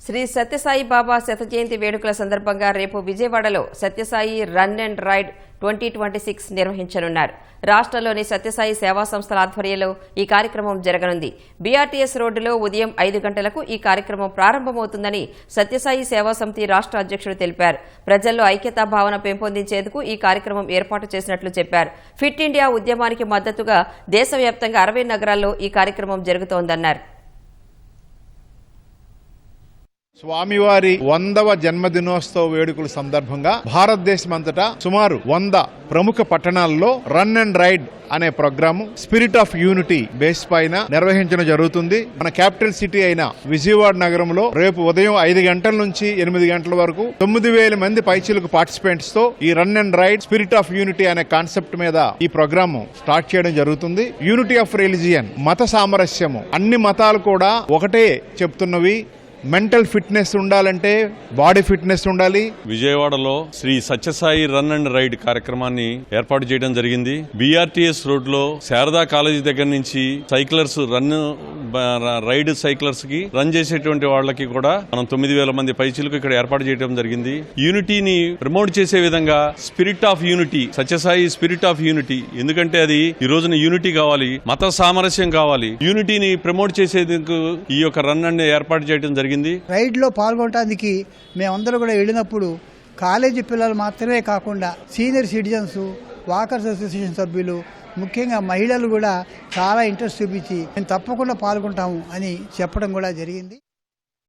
శ్రీ సత్యసాయి బాబా శత జయంతి వేడుకల సందర్భంగా రేపు విజయవాడలో సత్యసాయి రన్ అండ్ రైడ్ 2026 నిర్వహించనున్నారు. రాష్ట్రంలోని సత్యసాయి సేవా సంస్థల ఆధ్వర్యంలో ఈ కార్యక్రమం జరగనుంది. బీఆర్టీఎస్ రోడ్డులో ఉదయం 5 గంటలకు ఈ కార్యక్రమం ప్రారంభమవుతుందని సత్యసాయి సేవా సమితి రాష్ట్ర అధ్యక్షుడు తెలిపారు. ప్రజల్లో ఐక్యతా భావన పెంపొందించేందుకు ఈ కార్యక్రమం ఏర్పాటు చేసినట్లు చెప్పారు. ఫిట్ ఇండియా ఉద్యమానికి మద్దతుగా దేశవ్యాప్తంగా 60 నగరాల్లో ఈ కార్యక్రమం జరుగుతోందన్నారు. స్వామివారి 100వ జన్మదినోత్సవ వేడుకల సందర్భంగా భారతదేశమంతటా సుమారు 100 ప్రముఖ పట్టణాల్లో రన్ అండ్ రైడ్ అనే program spirit of unity base పైన నిర్వహించడం జరుగుతుంది. మన క్యాపిటల్ సిటీ అయిన విజయవాడ నగరంలో రేపు ఉదయం 5 గంటల నుంచి 8 గంటల వరకు 9,000 మంది పైచిలకు పార్టిసిపెంట్స్ తో ఈ run and ride spirit of unity అనే కాన్సెప్ట్ మీద ఈ ప్రోగ్రాము స్టార్ట్ చేయడం జరుగుతుంది. యూనిటీ ఆఫ్ రిలిజియన్, మత సామరస్యము, అన్ని మతాలు కూడా ఒకటే చెప్తున్నవి. మెంటల్ ఫిట్నెస్ ఉండాలంటే బాడీ ఫిట్నెస్ ఉండాలి. విజయవాడలో Shri Sathya Sai run and ride కార్యక్రమాన్ని ఏర్పాటు చేయడం జరిగింది. బీఆర్టీఎస్ రోడ్ లో శారదా కాలేజీ దగ్గర నుంచి సైక్లర్స్ రైడ్ సైక్లర్స్ కి రన్ చేసేటువంటి వాళ్ళకి కూడా మనం 9,000 మంది పైచీలకు ఇక్కడ ఏర్పాటు చేయడం జరిగింది. యూనిటీని ప్రమోట్ చేసే విధంగా spirit of unity, Sathya Sai spirit of unity, ఎందుకంటే అది ఈ రోజున యూనిటీ కావాలి, మత సామరస్యం కావాలి. యూనిటీని ప్రమోట్ చేసేందుకు ఈ యొక్క రన్ అండ్ ఏర్పాటు చేయడం జరిగింది. రైడ్ లో పాల్గొనడానికి మేమందరూ కూడా వెళ్ళినప్పుడు కాలేజీ పిల్లలు మాత్రమే కాకుండా సీనియర్ సిటిజన్స్, వాకర్స్ అసోసియేషన్ సభ్యులు, ముఖ్యంగా మహిళలు కూడా చాలా ఇంట్రెస్ట్ చూపించి మేము తప్పకుండా పాల్గొంటాము అని చెప్పడం కూడా జరిగింది.